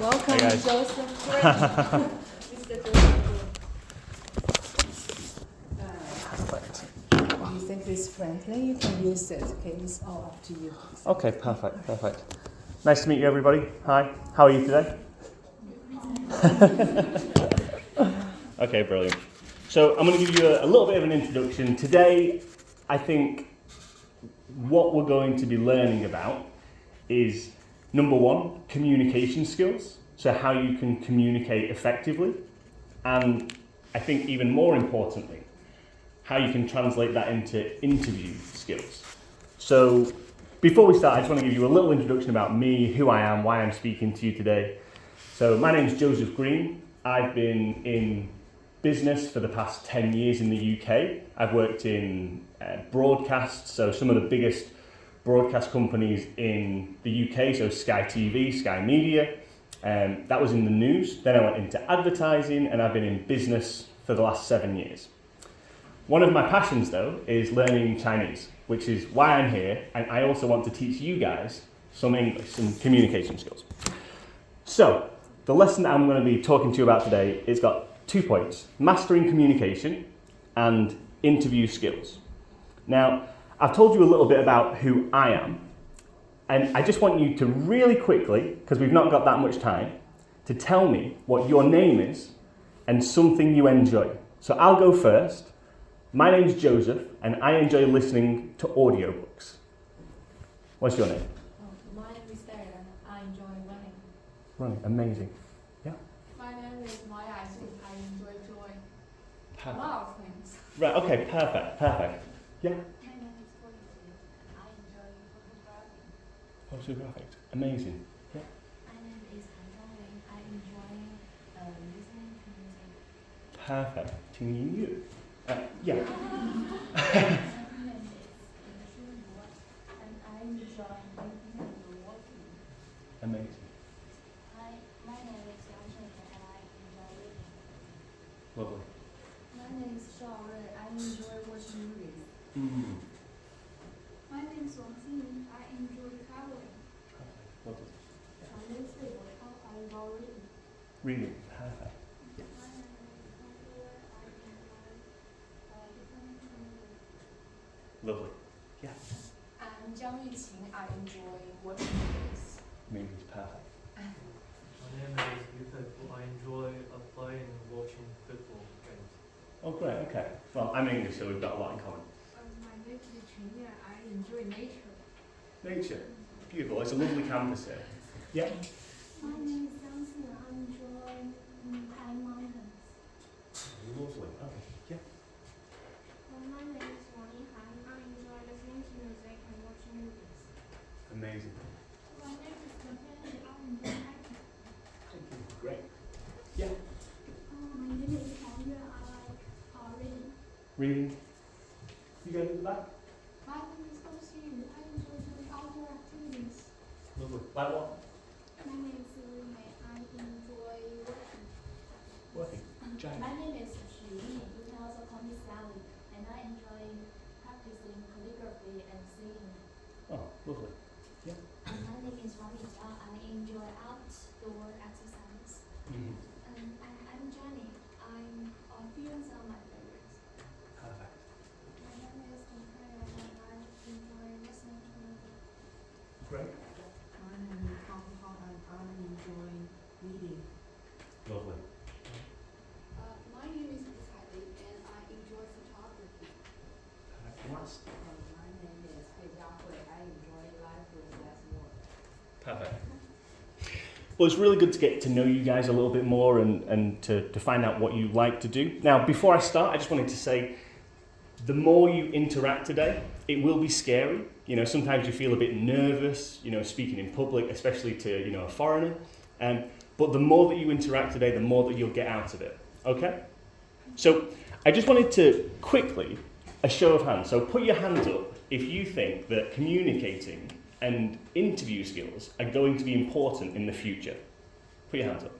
Welcome, Hey guys. Joseph. Mr. Joseph. Perfect. You think it's friendly, you can use it. Okay, it's all up to you. Okay, perfect. Nice to meet you, everybody. Hi, how are you today? Okay, brilliant. So I'm going to give you a little bit of an introduction. Today, I think what we're going to be learning about is, number one, communication skills. So how you can communicate effectively. And I think even more importantly, how you can translate that into interview skills. So before we start, I just want to give you a little introduction about me, who I am, why I'm speaking to you today. So my name is Joseph Green. I've been in business for the past 10 years in the UK. I've worked in broadcast, so some of the biggest broadcast companies in the UK, so Sky TV, Sky Media. That was in the news. Then I went into advertising, and I've been in business for the last 7 years. One of my passions, though, is learning Chinese, which is why I'm here, and I also want to teach you guys some English, some communication skills. So, the lesson that I'm going to be talking to you about today has got 2 points: mastering communication and interview skills. Now, I've told you a little bit about who I am, and I just want you to really quickly, because we've not got that much time, to tell me what your name is and something you enjoy. So I'll go first. My name's Joseph, and I enjoy listening to audiobooks. What's your name? My name is Darren. I enjoy running. Running, amazing. Yeah. My name is Maya. I enjoy a lot of things. Right, okay, perfect. Yeah. My name is Felicity. I enjoy photography. Photographic, amazing. Yeah. My name is Han Zhongling. I enjoy listening to music. Perfect. Tingyin Yu. Yeah. My name is Xu Luo, and I enjoy reading and walking. Amazing. My name is Yang Shenhe, and I enjoy reading. Lovely. My name is Shao Rui. I enjoy watching movies. Mm. My name is Wang Xinyin. I enjoy traveling. Lovely. My name is Wei Guotao. I enjoy reading. Reading, perfect. My name is Tang Yu. I enjoy listening to music. Lovely. Yeah. I'm Jiang Yuqing. I enjoy watching movies. Movies, perfect. My name is Yufei Fu. I enjoy playing and watching football games. Oh, great, okay. Well, I'm English, so we've got a lot in common. My name is Chun Yan. I enjoy nature. Nature. Beautiful. It's a lovely campus here. Yeah. My name is Jiang Xin. I enjoy high mountains. Lovely. Okay. Yeah. My name is Wang Yihan. I enjoy listening to music and watching movies. Amazing. My name is Chen Tianyi. I enjoy hiking. Thank you. Great. Yeah. My name is Hong Yue. I like reading. Reading. You go to the back? My name is Gou Xiyu. I enjoy doing outdoor activities. Lovely. Like what? My name is Lu Mei. I enjoy working. Working. Giant. My name is Xu Ying. You can also call me Sally. And I enjoy practicing calligraphy and singing. Oh, lovely. My name is Wang Yijiao. I enjoy outdoor exercise. Mm-hmm. I'm Jenny. Films are my favorites. Perfect. My name is Dong Kai, and I enjoy listening to music. Great. My name is Hong Hong, and I enjoy reading. Lovely. My name is Wu Caili, and I enjoy photography. Perfect. And last. My name is Fei Jiahui. I enjoy library as well. Perfect. Well, it's really good to get to know you guys a little bit more and to find out what you like to do. Now, before I start, I just wanted to say, the more you interact today, it will be scary. You know, sometimes you feel a bit nervous, you know, speaking in public, especially to, you know, a foreigner. But the more that you interact today, the more that you'll get out of it. Okay? So, I just wanted to quickly, a show of hands. So put your hands up if you think that communicating and interview skills are going to be important in the future. Put your hands up.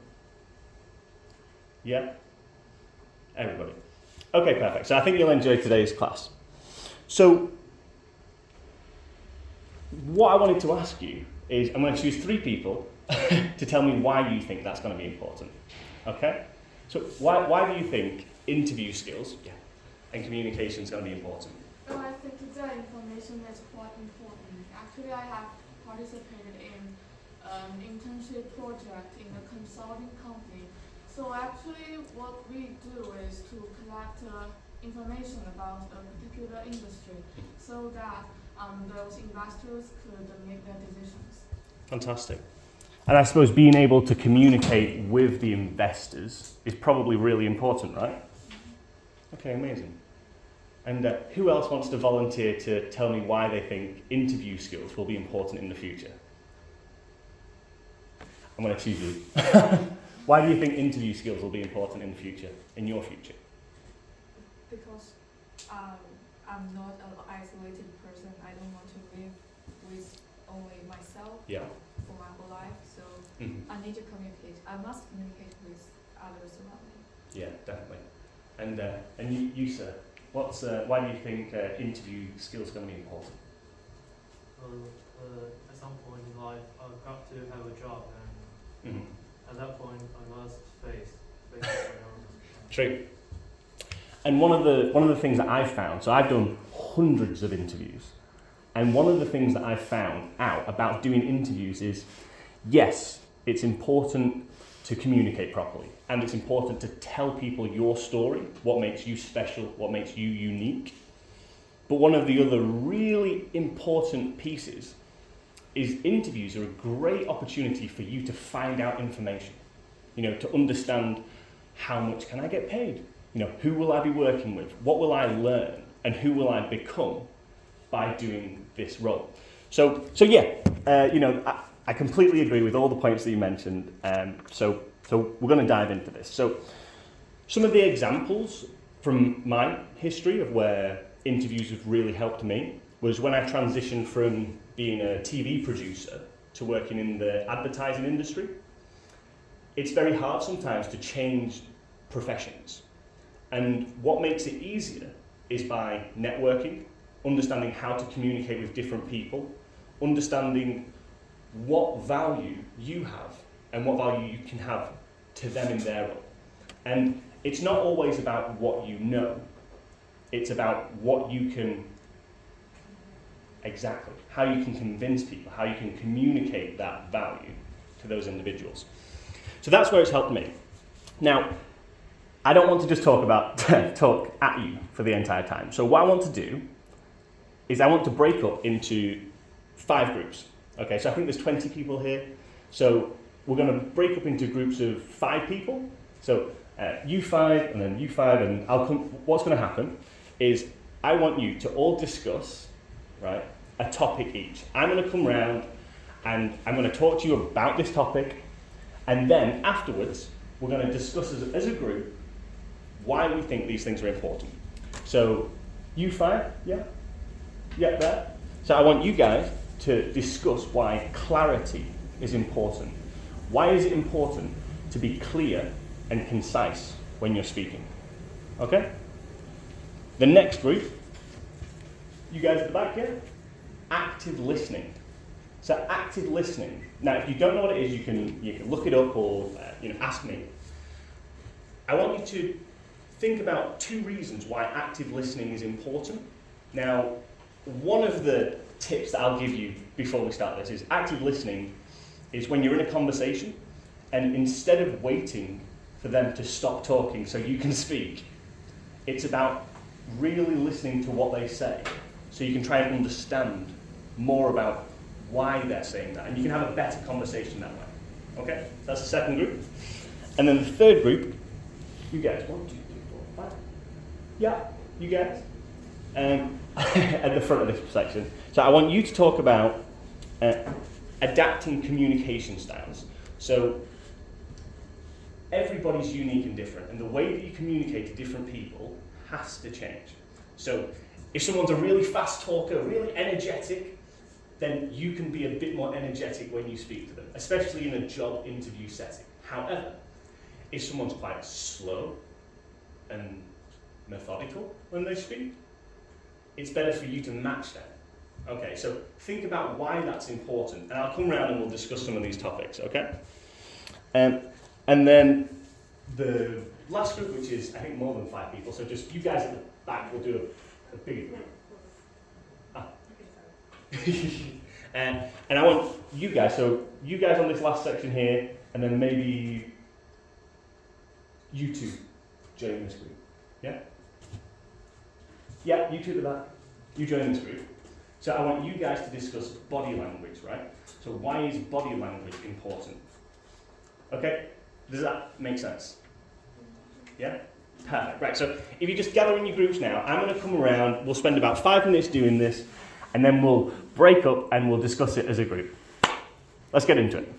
Yeah? Everybody. Okay, perfect. So I think you'll enjoy today's class. So, what I wanted to ask you is, I'm going to choose 3 people to tell me why you think that's going to be important. Okay? So why do you think interview skills and communication is going to be important? Well, I think the information is quite important. Actually, I have participated in an internship project in a consulting company. So actually, what we do is to collect information about a particular industry, so that those investors could make their decisions. Fantastic. And I suppose being able to communicate with the investors is probably really important, right? Okay, amazing. And who else wants to volunteer to tell me why they think interview skills will be important in the future? I'm going to choose you. Why do you think interview skills will be important in the future, in your future? Because I'm not an isolated person. I don't want to live with only myself Yeah. for my whole life. So I need to communicate. I must communicate with others around me. Yeah, definitely. And you sir, why do you think interview skills are going to be important? At some point in life, I've got to have a job, and at that point, I must face my own. True. And one of the things that I've found, so I've done hundreds of interviews, and one of the things that I've found out about doing interviews is, yes, it's important to communicate properly, and it's important to tell people your story, what makes you special, what makes you unique. But one of the other really important pieces is interviews are a great opportunity for you to find out information, to understand how much can I get paid, who will I be working with, what will I learn, and who will I become by doing this role. So yeah, I completely agree with all the points that you mentioned. So we're going to dive into this. So some of the examples from my history of where interviews have really helped me was when I transitioned from being a TV producer to working in the advertising industry. It's very hard sometimes to change professions. And what makes it easier is by networking, understanding how to communicate with different people, understanding what value you have and what value you can have to them in their role. And it's not always about what you know, it's about what you can, exactly, how you can convince people, how you can communicate that value to those individuals. So that's where it's helped me. Now, I don't want to just talk at you for the entire time. So what I want to do is I want to break up into 5 groups. Okay, so I think there's 20 people here. So we're going to break up into groups of 5 people. So you 5 and then you 5, and what's going to happen is I want you to all discuss, right, a topic each. I'm going to come round and I'm going to talk to you about this topic, and then afterwards we're going to discuss as a group why we think these things are important. So you 5, yeah, there. So I want you guys to discuss why clarity is important. Why is it important to be clear and concise when you're speaking? Okay? The next group, you guys at the back here, active listening. So active listening. Now, if you don't know what it is, you can look it up or ask me. I want you to think about 2 reasons why active listening is important. Now, one of the tips that I'll give you before we start this is active listening is when you're in a conversation and instead of waiting for them to stop talking so you can speak, it's about really listening to what they say so you can try and understand more about why they're saying that, and you can have a better conversation that way. Okay? That's the second group. And then the third group, you guys, 1, 2, 3, 4, 5. Yeah, you guys. At the front of this section. So I want you to talk about adapting communication styles. So everybody's unique and different, and the way that you communicate to different people has to change. So if someone's a really fast talker, really energetic, then you can be a bit more energetic when you speak to them, especially in a job interview setting. However, if someone's quite slow and methodical when they speak, it's better for you to match them Okay, so think about why that's important, and I'll come round and we'll discuss some of these topics, okay? And then the last group, which is, I think, more than 5 people, so just you guys at the back will do a bigger group. Ah. And I want you guys, so you guys on this last section here, and then maybe you two join this group. Yeah? Yeah, you two at the back. You join this group. So I want you guys to discuss body language, right? So why is body language important? Okay? Does that make sense? Yeah? Perfect. Right, so if you just gather in your groups now, I'm going to come around, we'll spend about 5 minutes doing this, and then we'll break up and we'll discuss it as a group. Let's get into it.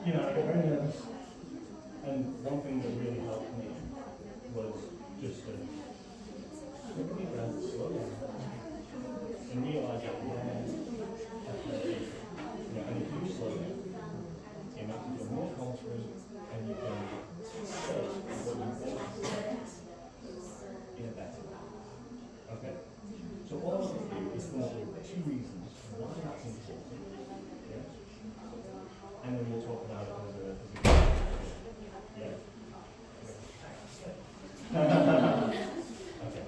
You know, I got very nervous, and one thing that really helped me was just to take a deep breath, slow down, and realise that and if you slow down, it makes you feel more confident, and you can say what you want to say in a better way. Okay? So all I want to do is come up with 2 reasons why that's important. Yeah? And then we'll talk about it as a yeah. Okay.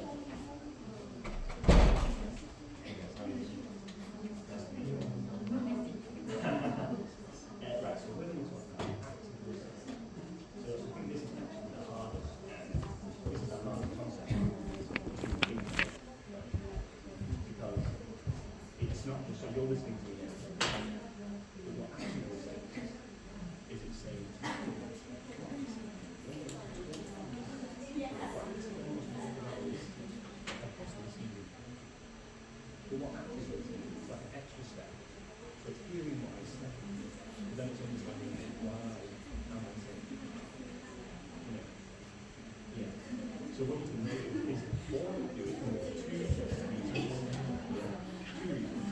Right, so we're going to talk about active listening. So I think this is actually the hardest, and this is a hard concept to think about, because it's not just so you're listening to it, but what active listening is it saying but what active listening is like an extra step. So it's hearing what I say, but then it's understanding why am I saying it. You know? Yeah. So what you can do is all you do is come up with 2 reasons. Yeah. 2 reasons.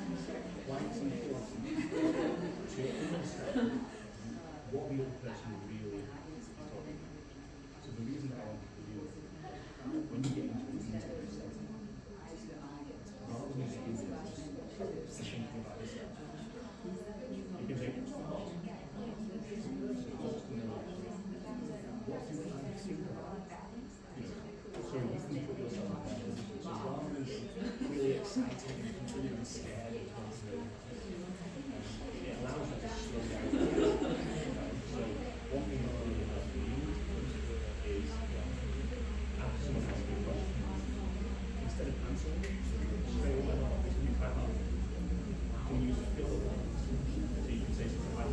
Why it's important to understand what the other person really is talking about. So the reason I want to do it, when you get into an intimate setting, rather than just thinking about yourself, you can think, oh, so just to know, what do I think about? You know, so you can put yourself in that position. So rather than really excited and really scared of what's going on, it allows you to slow down. So one thing that really helps me is after someone asks me a question, instead of answering straight away, this will be quite hard. You can use filler words. So you can say something like,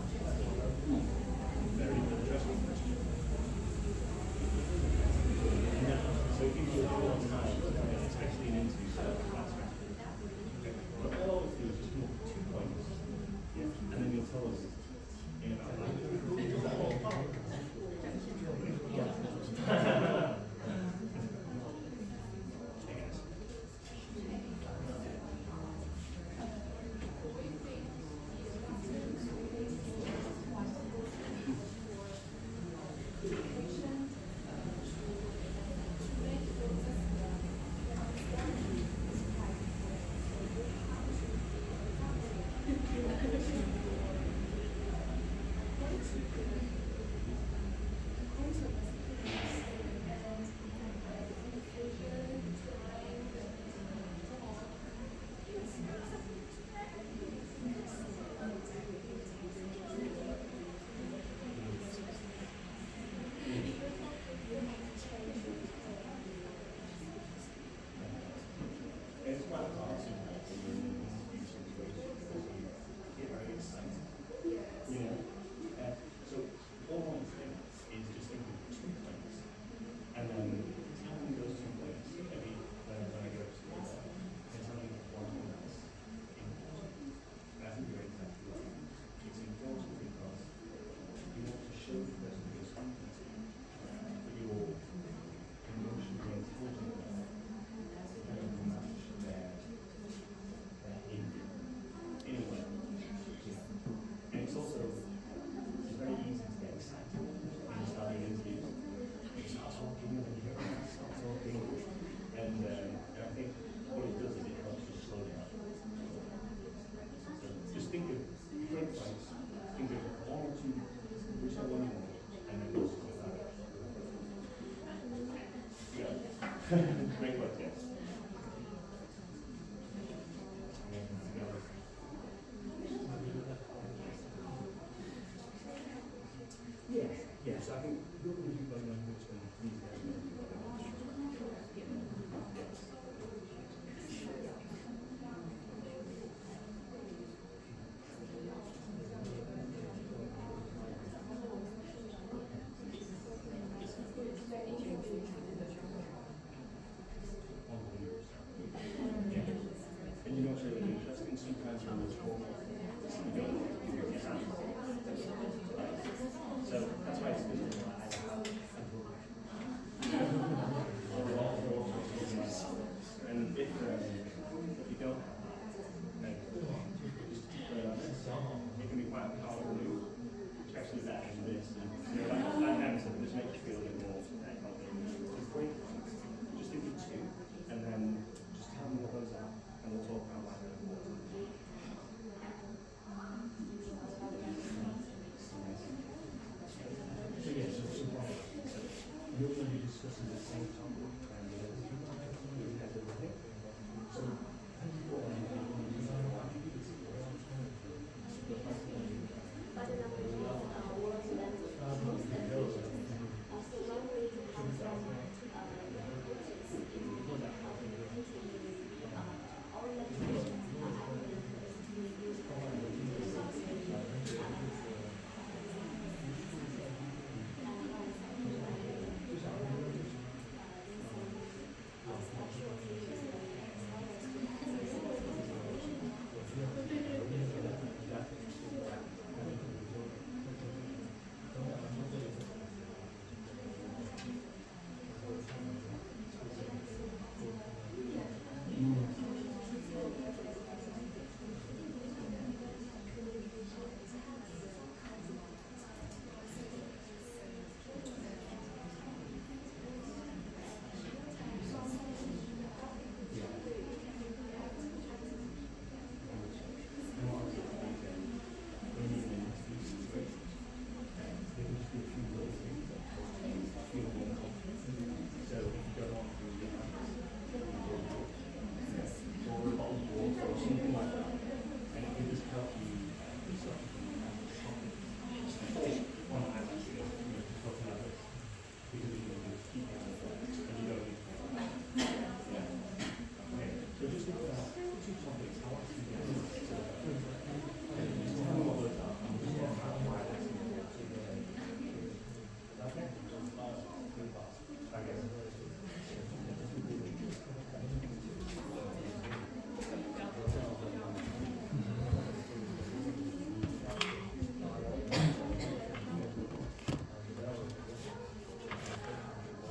Great work, yes. Yes, I think you've got language and these And you know what's really interesting? Sometimes when we talk, you don't give your hand. So that's why it's good. And if you don't then just it can be quite a powerful move, especially that and this. You know, that answer just makes you feel a bit more confident. Just think of two, and then just tell me what those are, and we'll talk about why they're important. So yeah, so you're going to be discussing the same topic, and you have to look at it. So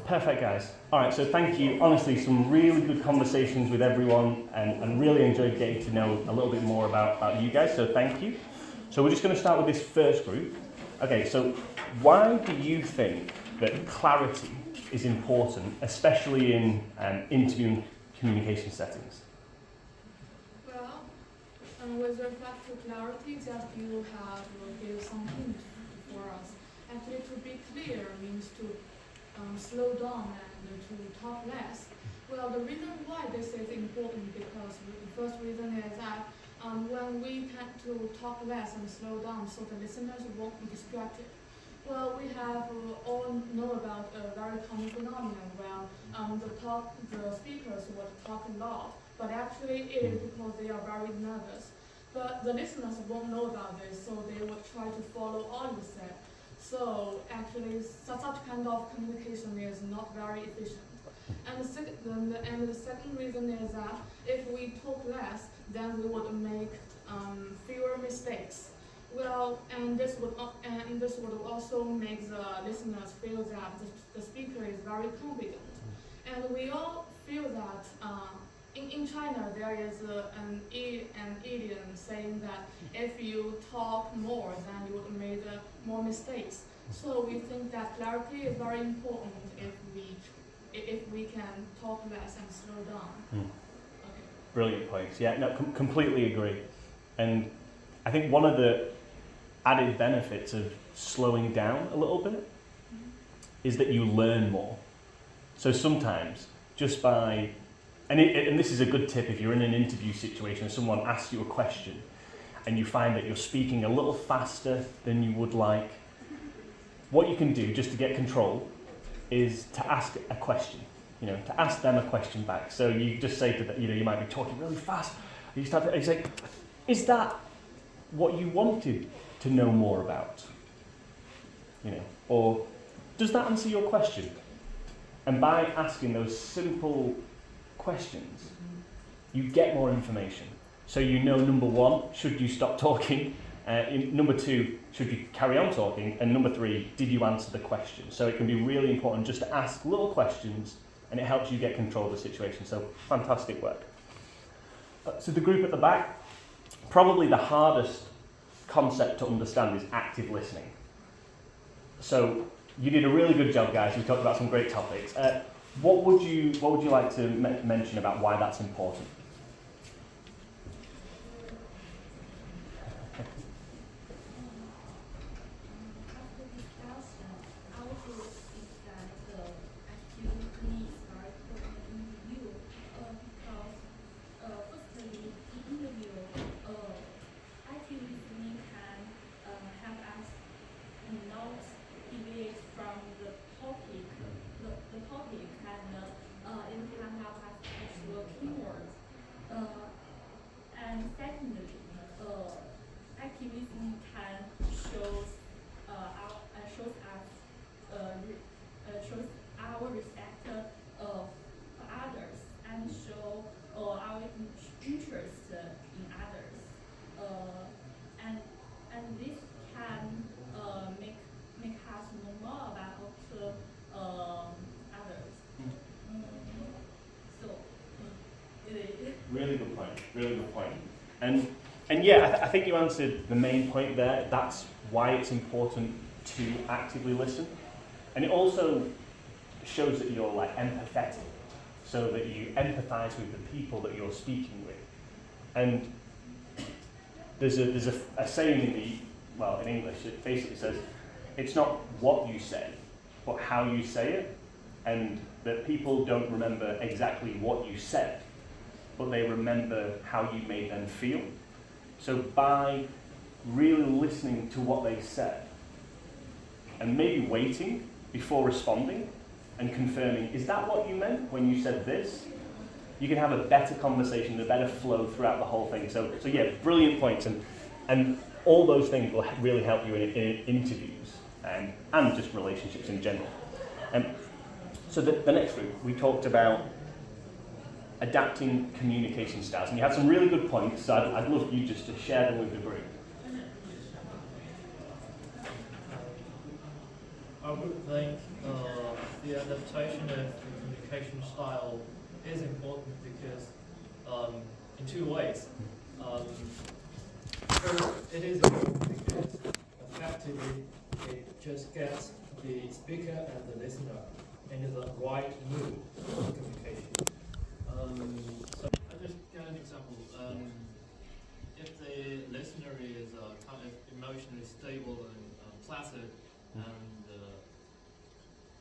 perfect, guys. All right, so thank you. Honestly, some really good conversations with everyone, and really enjoyed getting to know a little bit more about you guys, so thank you. So we're just going to start with this first group. Okay, so why do you think that clarity is important, especially in interview and communication settings? Well, with respect to clarity that you have give some hint for us. Actually, to be clear means to slow down and to talk less. Well, the reason why this is important because the first reason is that when we tend to talk less and slow down, so the listeners won't be distracted. Well, we have all know about a very common phenomenon where the speakers would talk a lot, but actually it is because they are very nervous. But the listeners won't know about this, so they will try to follow all you said. So actually, such kind of communication is not very efficient. And the second reason is that if we talk less, then we would make fewer mistakes. Well, and this would also make the listeners feel that the speaker is very competent. And we all feel that in China there is an idiom saying that if you talk more, then you would make more mistakes. So we think that clarity is very important if we can talk less and slow down. Okay. Brilliant points. Yeah, no, completely agree. And I think one of the added benefits of slowing down a little bit is that you learn more. So sometimes just by, and this is a good tip if you're in an interview situation, someone asks you a question and you find that you're speaking a little faster than you would like, what you can do just to get control is to ask a question, to ask them a question back. So you just say to them, you might be talking really fast, and you say, is that what you wanted to know more about? Or does that answer your question? And by asking those simple questions, you get more information. So number one, should you stop talking? Number two, should you carry on talking? And number three, did you answer the question? So it can be really important just to ask little questions, and it helps you get control of the situation. So fantastic work. So the group at the back, probably the hardest concept to understand is active listening. So you did a really good job, guys. You talked about some great topics. What would you like to mention about why that's important? After discussion, our group is that active listening is very important in interview because firstly, in interview, active listening can help us note deviate from the topic, the topic, and it can help us actual keywords. And secondly, active listening can shows our respect for others and show our interest in others. And this can make us know more about others. So Really good point. Really good point. And yeah, I think you answered the main point there. That's why it's important to actively listen, and it also shows that you're empathetic, so that you empathise with the people that you're speaking with. And there's a saying in English. It basically says, it's not what you say, but how you say it, and that people don't remember exactly what you said, but they remember how you made them feel. So by really listening to what they said, and maybe waiting before responding and confirming, is that what you meant when you said this? You can have a better conversation, a better flow throughout the whole thing. So yeah, brilliant points, and all those things will really help you in interviews and just relationships in general. So the next group, we talked about adapting communication styles, and you had some really good points, so I'd love you just to share them with the group. I would think the adaptation of the communication style is important because in two ways. First, it is important because effectively it just gets the speaker and the listener into the right mood for communication. So I'll just give an example. If the listener is kind of emotionally stable and placid, and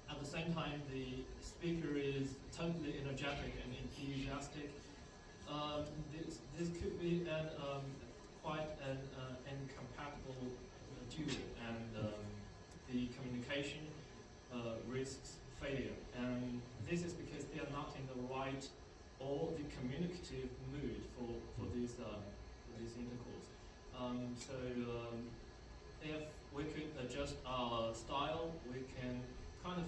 at the same time the speaker is totally energetic and enthusiastic, this could be quite an incompatible duo, and the communication risks failure. And this is because they are not in the right or the communicative mood for this intercourse. So if we could adjust our style, we can kind of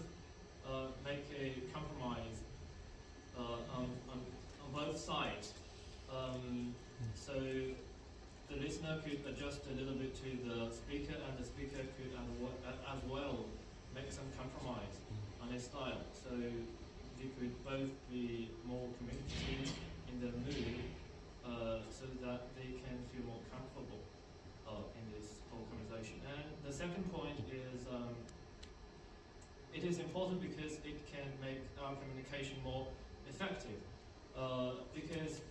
make a compromise on both sides. So the listener could adjust a little bit to the speaker, and the speaker could as well make some compromise on his style. So they could both be more communicative in their mood, so that they can feel more comfortable in this whole conversation. And the second point is it is important because it can make our communication more effective. Because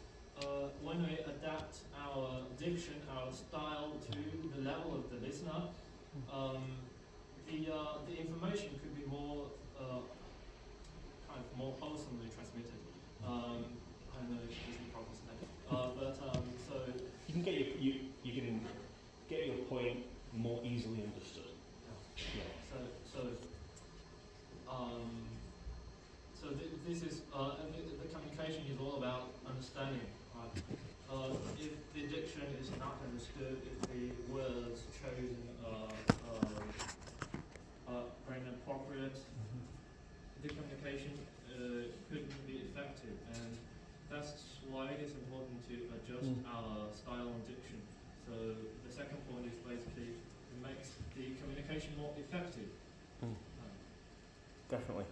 when we adapt our diction, our style to the level of the listener, the information could be more more wholesomely transmitted. I know this is probably so You can get you can get your point more easily understood. Yeah. This is the communication is all about understanding. Right? If the diction is not understood, if the words chosen are inappropriate, the communication couldn't be effective, and that's why it is important to adjust our style and diction. So the second point is basically it makes the communication more effective. Definitely.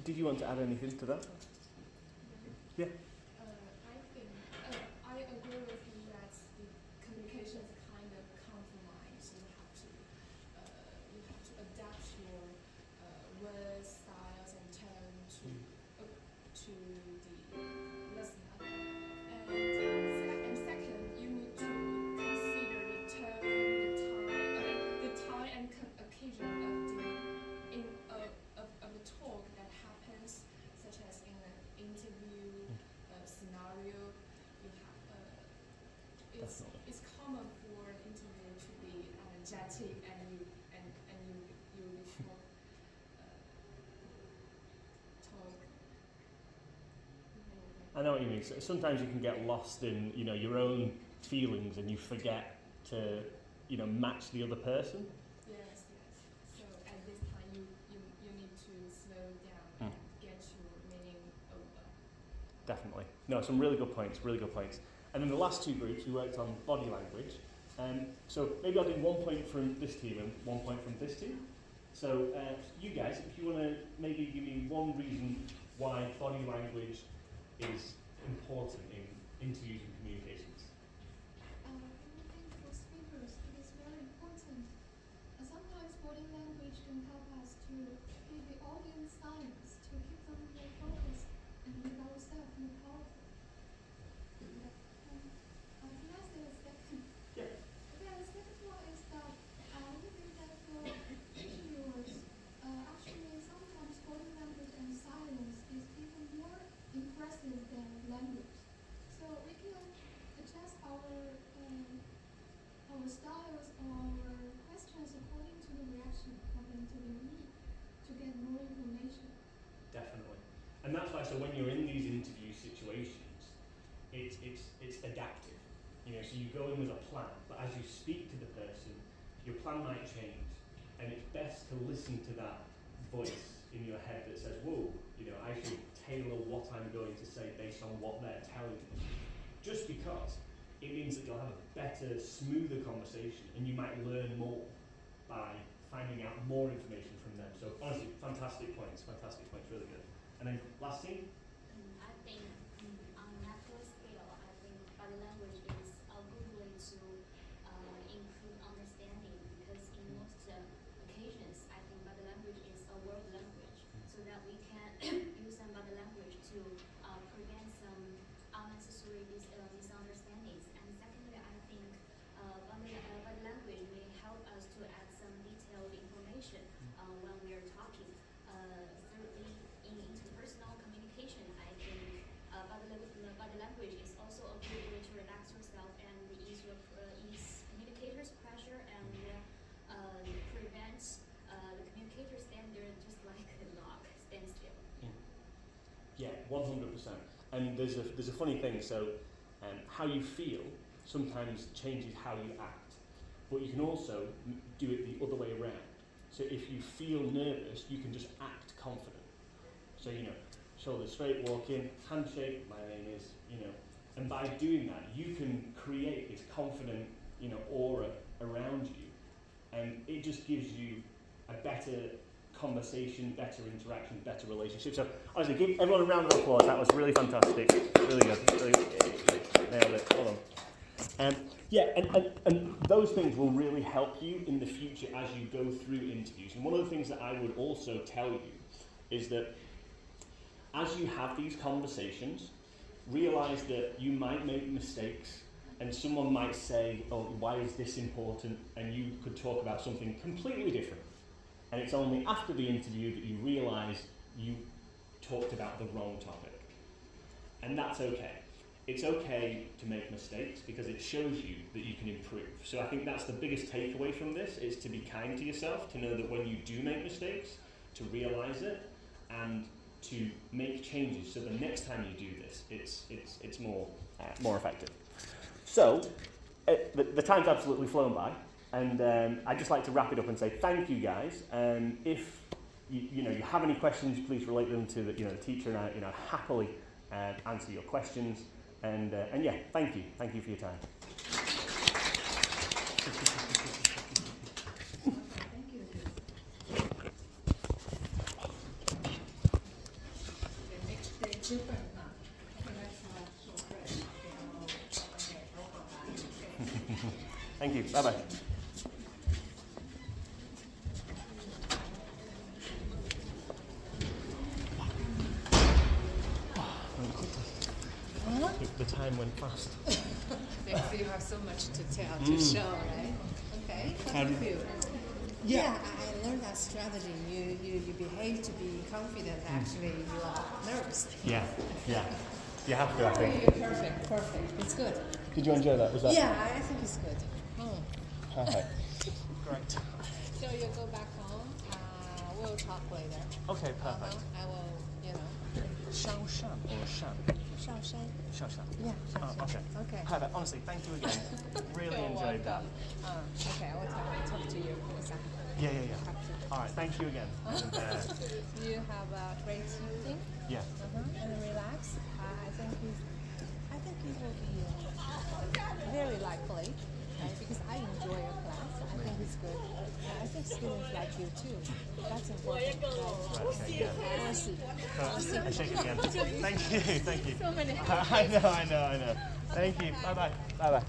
Did you want to add anything to that? Yeah. I think I agree with you that the communication is kind of compromise. You have to adapt your words, styles, and tone to the listener. And second, you need to consider the tone, the time and occasion of the talk that happens, such as in an interview scenario. You have it's common for an interview to be energetic and you talk. I know what you mean. So sometimes you can get lost in your own feelings and you forget to match the other person. Yes. So at this time, you need to slow down and get your meaning over. Definitely. No, some really good points. And then the last two groups, we worked on body language. So maybe I'll do 1 point from this team and 1 point from this team. So you guys, if you want to maybe give me one reason why body language is important in interviews and communications. I think for speakers it is very important. Sometimes body language can help us to give the audience silence, to keep them more focused and make ourselves more powerful. Can I say a second? Yeah. Okay, the second one is that I think that for interviewers, actually sometimes body language and silence is even more impressive than language. So we can adjust our styles or our questions according to the reaction of the interviewee to get more information. Definitely. And that's why, so when you're in these interview situations, it's adaptive. So you go in with a plan, but as you speak to the person, your plan might change. And it's best to listen to that voice in your head that says, whoa, I should tailor what I'm going to say based on what they're telling me. Just because it means that you'll have a better, smoother conversation and you might learn more by finding out more information from them. So honestly, fantastic points, really good. And then last thing? I think on a natural scale, I think body language is a good way to improve understanding, because in most occasions, I think body language is a world language, so that we can use some body language to prevent some unnecessary misunderstandings. And secondly, I think body language may help us to add some detailed information when we are talking. Thirdly, in interpersonal communication, I think body language is also a good way to relax yourself and ease communicators' pressure and prevent the communicator stand there just like a log, stand still. Yeah, 100%. And there's a funny thing. So how you feel sometimes changes how you act, but you can also do it the other way around. So if you feel nervous, you can just act confident. So shoulders straight, walk in, handshake, my name is, and by doing that, you can create this confident, aura around you, and it just gives you a better conversation, better interaction, better relationship. So honestly, give everyone a round of applause. That was really fantastic, really good, nailed it. Hold on. And those things will really help you in the future as you go through interviews. And one of the things that I would also tell you is that as you have these conversations, realize that you might make mistakes and someone might say, oh, why is this important? And you could talk about something completely different. And it's only after the interview that you realize you talked about the wrong topic. And that's okay. It's okay to make mistakes because it shows you that you can improve. So I think that's the biggest takeaway from this, is to be kind to yourself, to know that when you do make mistakes, to realize it and to make changes so the next time you do this, it's more effective. So the time's absolutely flown by, and I'd just like to wrap it up and say thank you guys. If you have any questions, please relate them to the teacher, and I happily answer your questions. And yeah, thank you for your time. Thank you. The next day different now. That's not so fresh. Okay, no problem. Thank you. Bye bye. The time went fast. Because you have so much to tell, to show, right? Okay, how do you feel? Yeah, I learned that strategy. You behave to be confident. Actually, you are nervous. Yeah. You have to, I think. You're perfect. It's good. Did you enjoy that? Was that? Yeah, I think it's good. Perfect. Great. So you go back home. We'll talk later. Okay, perfect. I will, Shao Shan or Shan? Shao Shan. Shao Shan. Yeah. Oh, okay. Okay. Perfect. Honestly, thank you again. Really You're enjoyed that. welcome. Okay, I will talk to you. Yeah. All right, thank you again. And, You have a great evening. yeah. And relax. I think it will be very likely, because I enjoy your class. I think it's good. I think students like you too. That's important. Right, okay, yeah. We'll see. I shake it again. Thank you. So many. I know. Thank you. Bye bye.